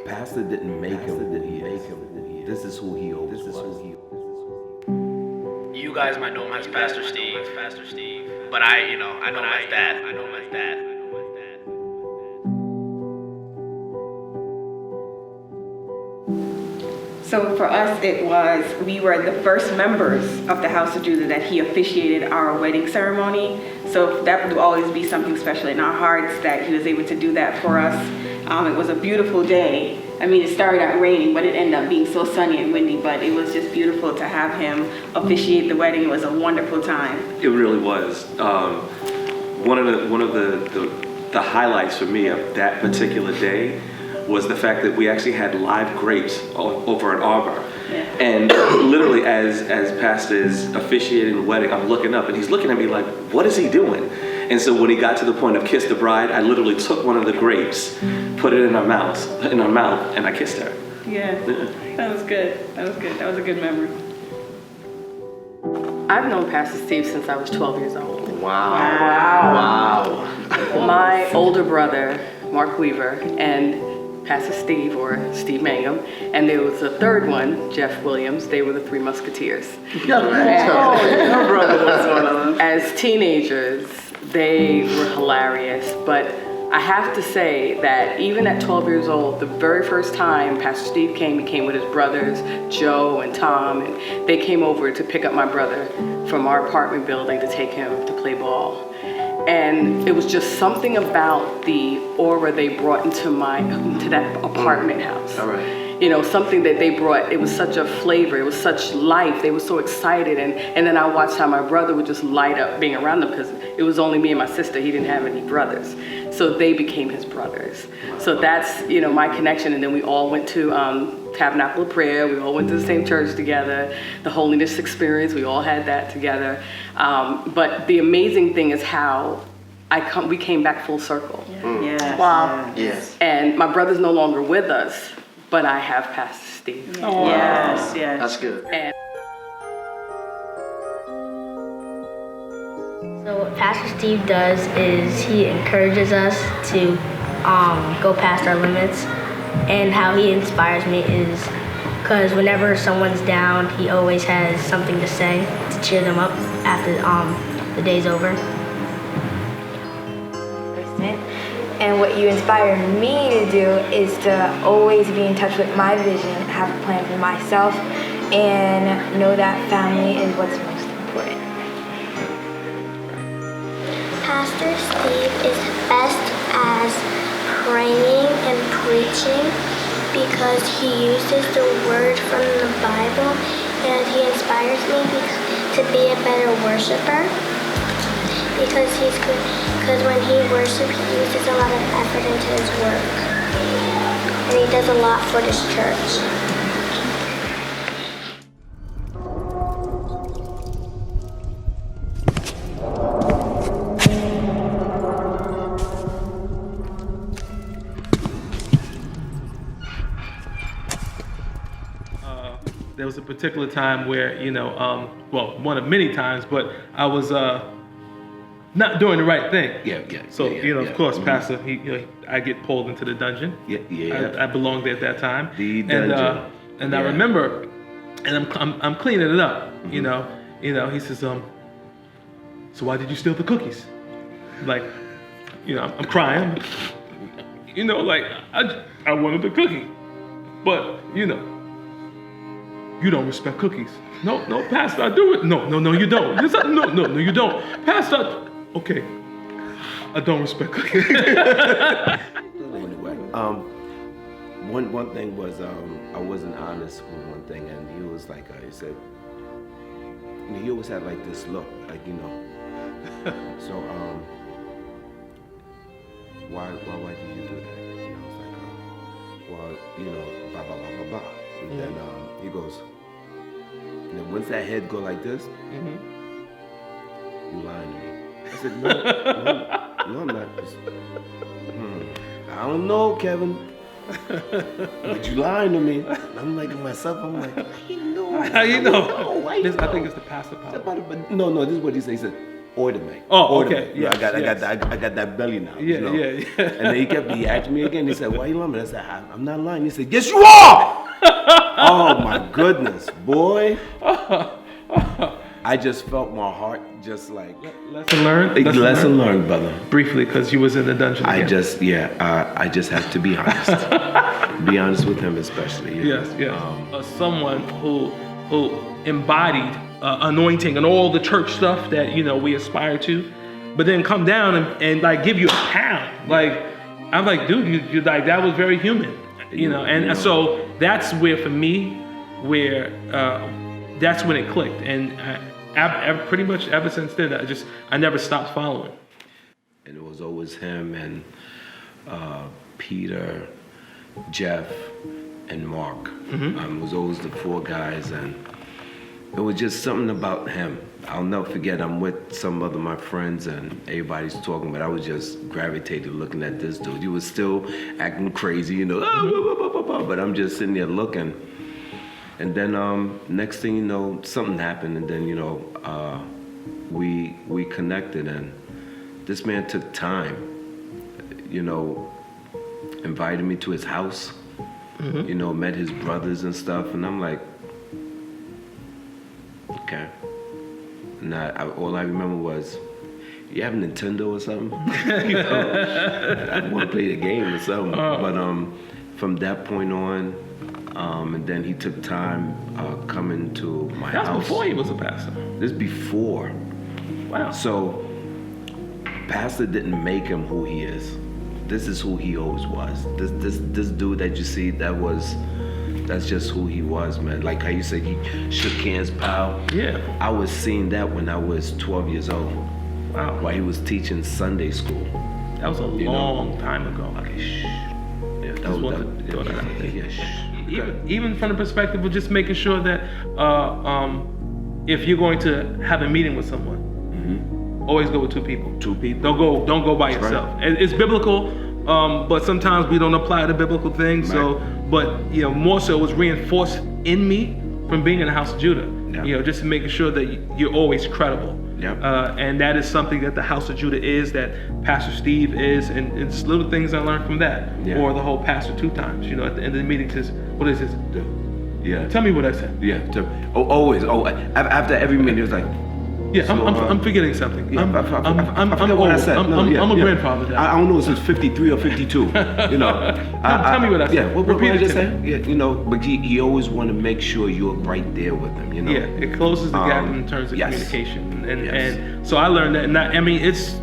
Pastor didn't make him who he is. This is who he always was. You guys might know him as Pastor Steve, but I know him as Dad. So for us, we were the first members of the House of Judah that he officiated our wedding ceremony. So that would always be something special in our hearts that he was able to do that for us. It was a beautiful day. I mean, it started out raining, but it ended up being so sunny and windy, but it was just beautiful to have him officiate the wedding. It was a wonderful time. It really was. One of the highlights for me of that particular day was the fact that we actually had live grapes over an arbor. Yeah. And literally as Pastor is officiating the wedding, I'm looking up and he's looking at me like, what is he doing? And so when he got to the point of kiss the bride, I literally took one of the grapes, put it in her mouth, and I kissed her. Yeah. That was good. That was a good memory. I've known Pastor Steve since I was 12 years old. Wow. My older brother, Mark Weaver, and Pastor Steve, or Steve Mangum, and there was a third one, Jeff Williams. They were the Three Musketeers. Your brother was one of them. As teenagers, they were hilarious, but I have to say that even at 12 years old, the very first time Pastor Steve came, he came with his brothers, Joe and Tom, and they came over to pick up my brother from our apartment building to take him to play ball. And it was just something about the aura they brought into that apartment house. All right. You know, something that they brought, it was such a flavor, it was such life, they were so excited. And then I watched how my brother would just light up being around them because it was only me and my sister, he didn't have any brothers. So they became his brothers. So that's, my connection. And then we all went to Tabernacle of Prayer, we all went to the same church together, the Holiness Experience, we all had that together. But the amazing thing is how we came back full circle. Yeah. Wow. Yes. And my brother's no longer with us, but I have Pastor Steve. Oh, yes. That's good. And So what Pastor Steve does is he encourages us to go past our limits, and how he inspires me is because whenever someone's down, he always has something to say to cheer them up after the day's over. And what you inspire me to do is to always be in touch with my vision, have a plan for myself, and know that family is what's most important. Pastor Steve is best as praying and preaching because he uses the word from the Bible, and he inspires me to be a better worshiper because he's good. Because when he worships, he uses a lot of effort into his work, and he does a lot for this church. There was a particular time where, one of many times, but I was not doing the right thing. So, of course, Pastor, I get pulled into the dungeon. I belonged there at that time. The dungeon. And I remember, and I'm cleaning it up. He says, so why did you steal the cookies? Like, I'm crying. I wanted the cookie, but you don't respect cookies. No, Pastor, I do it. No, you don't. No, you don't. Pastor, okay, I don't respect cookies. Anyway, one thing was I wasn't honest with one thing, and he was like, he said, he always had like this look, so why did you do that? And I was like, blah blah blah blah blah. And then he goes, once that head go like this, you lying to me. I said, no, I'm not. I don't know, Kevin. But you lying to me. I'm like to myself, I'm like, how you know? How you know? Why you know? I think it's the pastor power. No, this is what he said. He said, order me. Oh, Order okay. me. Yes, I got that belly now. Yeah, you know? yeah. And then he asked me again. He said, why you lying? I said, I'm not lying. He said, yes, you are. Oh my goodness, boy. I just felt my heart just like. Lesson learned? Lesson learned, brother. Briefly, because you was in the dungeon again. I just have to be honest. Be honest with him especially. Yeah. Yes. Someone who embodied anointing and all the church stuff that, we aspire to, but then come down and like give you a pound. Like, I'm like, dude, you like, that was very human, and so that's where, for me, that's when it clicked. And pretty much ever since then, I never stopped following. And it was always him and Peter, Jeff, and Mark. It was always the 4 guys, and it was just something about him. I'll never forget, I'm with some of my friends and everybody's talking, but I was just gravitated looking at this dude. He was still acting crazy, but I'm just sitting there looking. And then next thing you know, something happened, and then we connected, and this man took time, invited me to his house, met his brothers and stuff, and I'm like, okay. And all I remember was, you have a Nintendo or something? I want to play the game or something. But from that point on, and then he took time coming to my house. That's before he was a pastor. This before. Wow. So, pastor didn't make him who he is. This is who he always was. This dude that you see, that's just who he was, man. Like how you said he shook hands, pal. Yeah. I was seeing that when I was 12 years old. Wow. While he was teaching Sunday school. That was a long time ago. Okay, shh. Yeah, that was even from the perspective of just making sure that if you're going to have a meeting with someone, always go with 2 people. 2 people. Don't go by yourself. Right. It's biblical, but sometimes we don't apply the biblical thing. Right. So, but more so it was reinforced in me from being in the House of Judah. Yeah. Just making sure that you're always credible. Yeah. And that is something that the House of Judah is, that Pastor Steve is, and it's little things I learned from that. Yeah. Or the whole pastor 2 times. At the end of the meeting says, what is this? Yeah. Tell me what I said. Yeah. Always. After every meeting, it was like. Yeah, so, I'm forgetting something. Yeah, I'm old. What I said. I'm a grandfather now. I don't know if it's 53 or 52. Tell me what I said. Yeah, what did I just say? Yeah, but he always want to make sure you're right there with him. Yeah, it closes the gap in terms of communication, and so I learned that. And it's,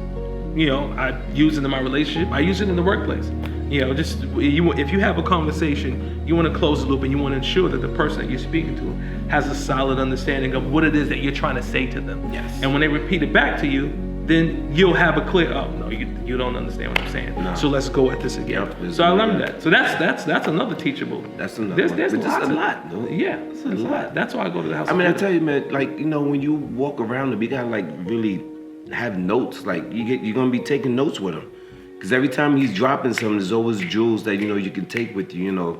I use it in my relationship. I use it in the workplace. If you have a conversation, you want to close the loop, and you want to ensure that the person that you're speaking to has a solid understanding of what it is that you're trying to say to them. Yes. And when they repeat it back to you, then you'll have a clear, no, you don't understand what I'm saying. No. So let's go at this again. Yep, so I learned that. So that's another teachable. That's another. There's a lot. Yeah, it's a lot. That's why I go to the House. I mean, I tell you, man, like when you walk around them, you gotta like really have notes. Like you're gonna be taking notes with him, because every time he's dropping something, there's always jewels that you can take with you,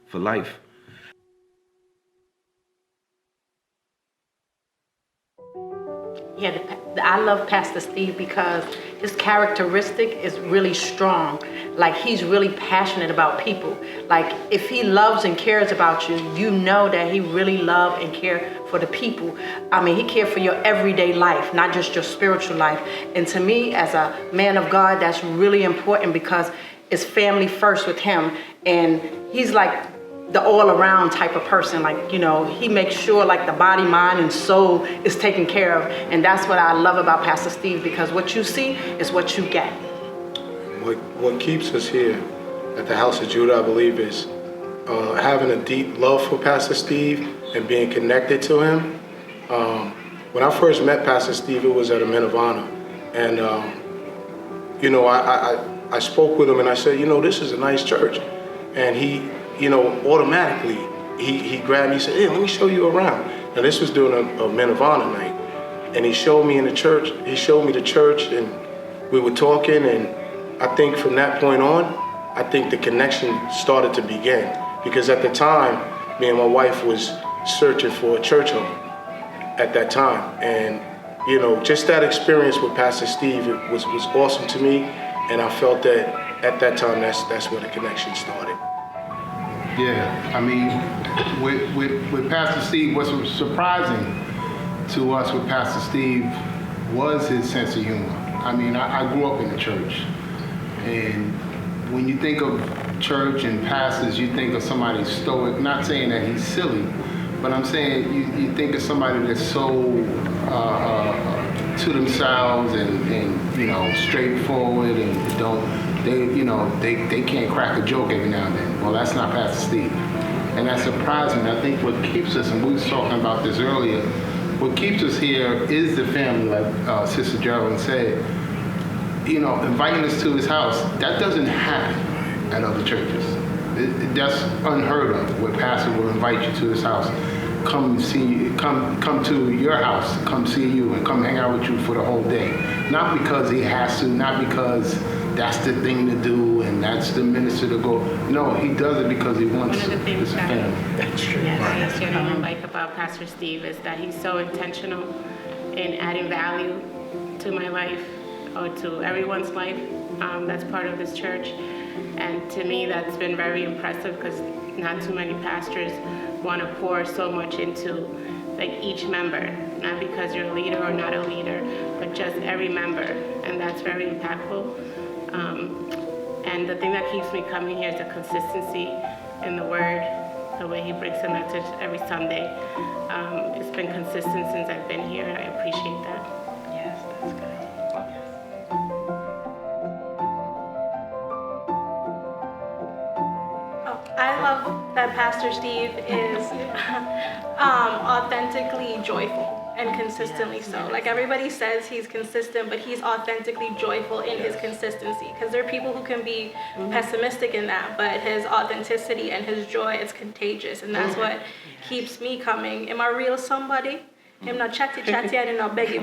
for life. Yeah, I love Pastor Steve because his characteristic is really strong. Like, he's really passionate about people. Like, if he loves and cares about you, you know that he really loves and cares for the people. I mean, he cares for your everyday life, not just your spiritual life. And to me, as a man of God, that's really important because it's family first with him. And he's like the all-around type of person. Like, he makes sure like the body, mind, and soul is taken care of. And that's what I love about Pastor Steve, because what you see is what you get. What keeps us here at the House of Judah, I believe, is having a deep love for Pastor Steve and being connected to him. When I first met Pastor Steve, it was at a Men of Honor. And, I spoke with him and I said, this is a nice church. And he, automatically, he grabbed me and said, hey, let me show you around. Now, this was during a Men of Honor night. And he showed me in the church. He showed me the church, and we were talking. And I think from that point on, I think the connection started to begin. Because at the time, me and my wife was searching for a church home at that time. And, you know, just that experience with Pastor Steve was awesome to me. And I felt that at that time, that's where the connection started. Yeah, I mean, with Pastor Steve, what's surprising to us with Pastor Steve was his sense of humor. I mean, I grew up in the church, and when you think of church and pastors, you think of somebody stoic. Not saying that he's silly, but I'm saying you think of somebody that's so to themselves and you know, straightforward and they can't crack a joke every now and then. Well, that's not Pastor Steve, and that surprised me. I think what keeps us, and we was talking about this earlier, what keeps us here is the family, like Sister Geraldine said. You know, inviting us to his house, that doesn't happen at other churches. That's unheard of, where pastor will invite you to his house, come to your house, come see you, and come hang out with you for the whole day. Not because he has to, not because that's the thing to do and that's the minister to go. No, he does it because he wants his family. That's true. Yes, that's what I like about Pastor Steve is that he's so intentional in adding value to my life or to everyone's life that's part of this church. And to me, that's been very impressive because not too many pastors want to pour so much into like each member, not because you're a leader or not a leader, but just every member, and that's very impactful. And the thing that keeps me coming here is the consistency in the Word, the way he brings a message every Sunday. It's been consistent since I've been here, and I appreciate that. Yes, that's good. I love that Pastor Steve is authentically joyful and consistently so. Like everybody says he's consistent, but he's authentically joyful in his consistency. Because there are people who can be pessimistic in that, but his authenticity and his joy is contagious, and that's what keeps me coming. Am I real somebody? I'm not chatty and not beggy.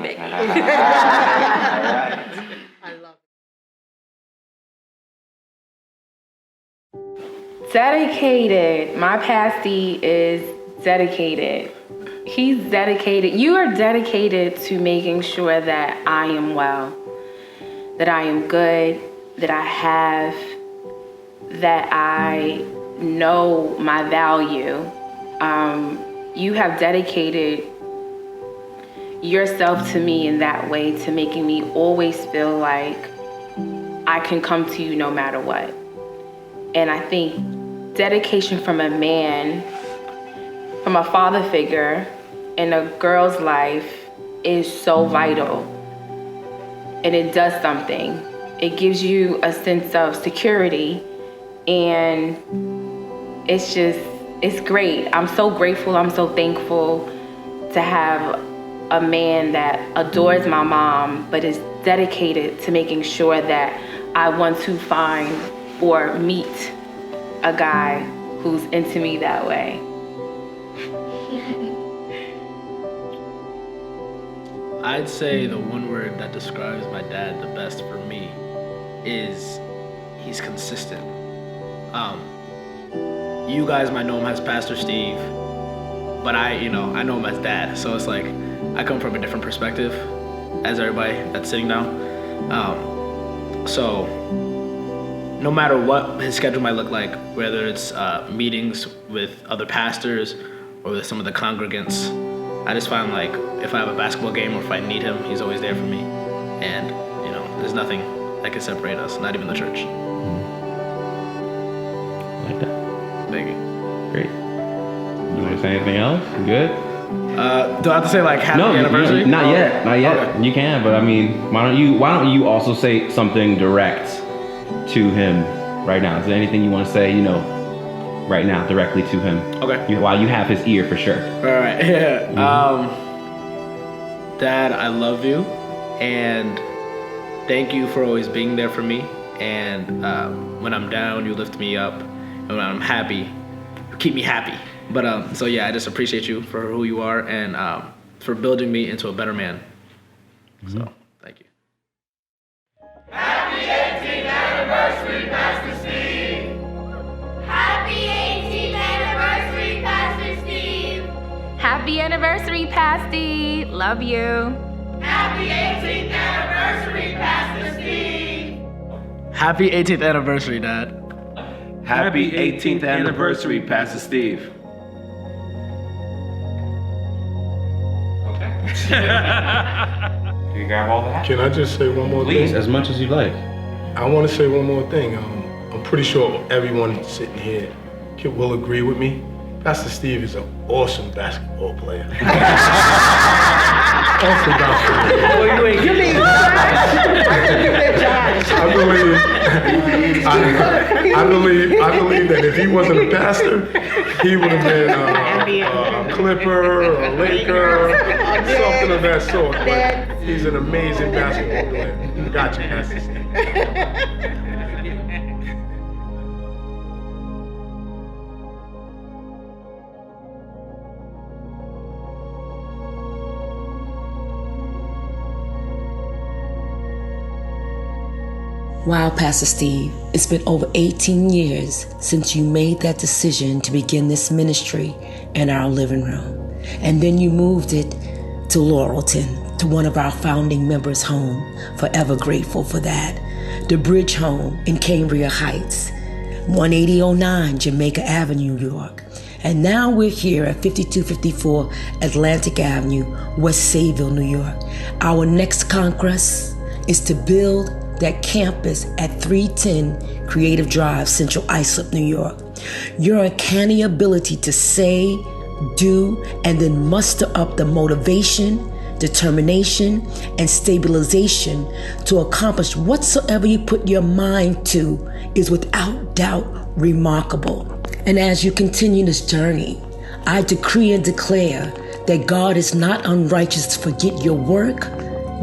I love Dedicated. My pasty is dedicated. He's dedicated. You are dedicated to making sure that I am well, that I am good, that I have, that I know my value. You have dedicated yourself to me in that way, to making me always feel like I can come to you no matter what. And I think dedication from a man, from a father figure in a girl's life is so vital. And it does something. It gives you a sense of security, and it's great. I'm so grateful, I'm so thankful to have a man that adores my mom, but is dedicated to making sure that I want to find or meet a guy who's into me that way. I'd say the one word that describes my dad the best for me is he's consistent. You guys might know him as Pastor Steve, but I know him as dad. So it's like I come from a different perspective as everybody that's sitting down. So no matter what his schedule might look like, whether it's meetings with other pastors or with some of the congregants, I just find like if I have a basketball game or if I need him, he's always there for me. And there's nothing that can separate us, not even the church. Like that. Thank you. Great. You want to say anything else? You good? Do I have to say like happy anniversary? Not yet. Okay. You can, but I mean, why don't you also say something direct to him right now? Is there anything you want to say, right now, directly to him? Okay. While you have his ear for sure. All right. Yeah. Dad, I love you, and thank you for always being there for me. And when I'm down, you lift me up, and when I'm happy, you keep me happy. But so yeah, I just appreciate you for who you are and for building me into a better man. Mm-hmm. So thank you. Happy 18th anniversary, Pastor Steve. Happy anniversary, Pasty. Love you. Happy 18th anniversary, Pastor Steve. Happy 18th anniversary, Dad. Happy 18th anniversary, Pastor Steve. Do you grab all that? Can I just say one more Please, thing? as much as you like. I want to say one more thing. I'm pretty sure everyone sitting here will agree with me. Pastor Steve is an awesome basketball player. Awesome basketball player. Wait, you need I believe that if he wasn't a pastor, he would have been a Clipper, a Laker, something of that sort. But he's an amazing basketball player. Gotcha, Pastor Steve. Wow, Pastor Steve, it's been over 18 years since you made that decision to begin this ministry in our living room. And then you moved it to Laurelton, to one of our founding members' home. Forever grateful for that. The Bridge Home in Cambria Heights, 18009 Jamaica Avenue, New York. And now we're here at 5254 Atlantic Avenue, West Sayville, New York. Our next conquest is to build that campus at 310 Creative Drive, Central Islip, New York. Your uncanny ability to say, do, and then muster up the motivation, determination, and stabilization to accomplish whatsoever you put your mind to is without doubt remarkable. And as you continue this journey, I decree and declare that God is not unrighteous to forget your work,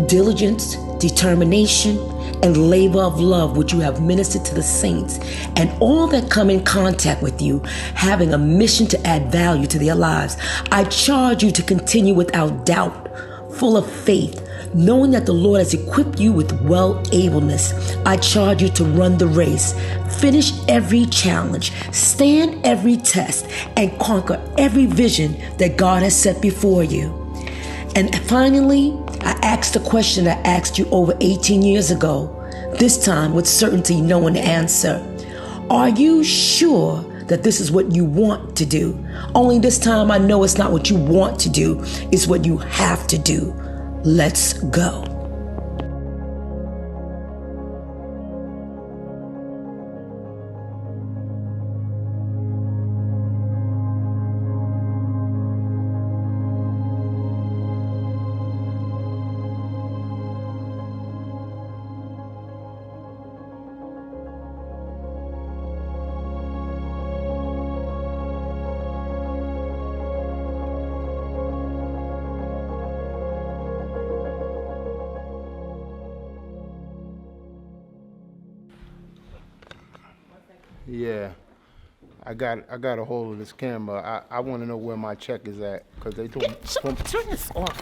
diligence, determination, and labor of love which you have ministered to the saints and all that come in contact with you, having a mission to add value to their lives. I charge you to continue without doubt, full of faith, knowing that the Lord has equipped you with well-ableness. I charge you to run the race, finish every challenge, stand every test, and conquer every vision that God has set before you. And finally, I asked the question I asked you over 18 years ago, this time with certainty knowing the answer. Are you sure that this is what you want to do? Only this time I know it's not what you want to do, it's what you have to do. Let's go. Yeah, I got a hold of this camera. I want to know where my check is at because they told me. Turn this off.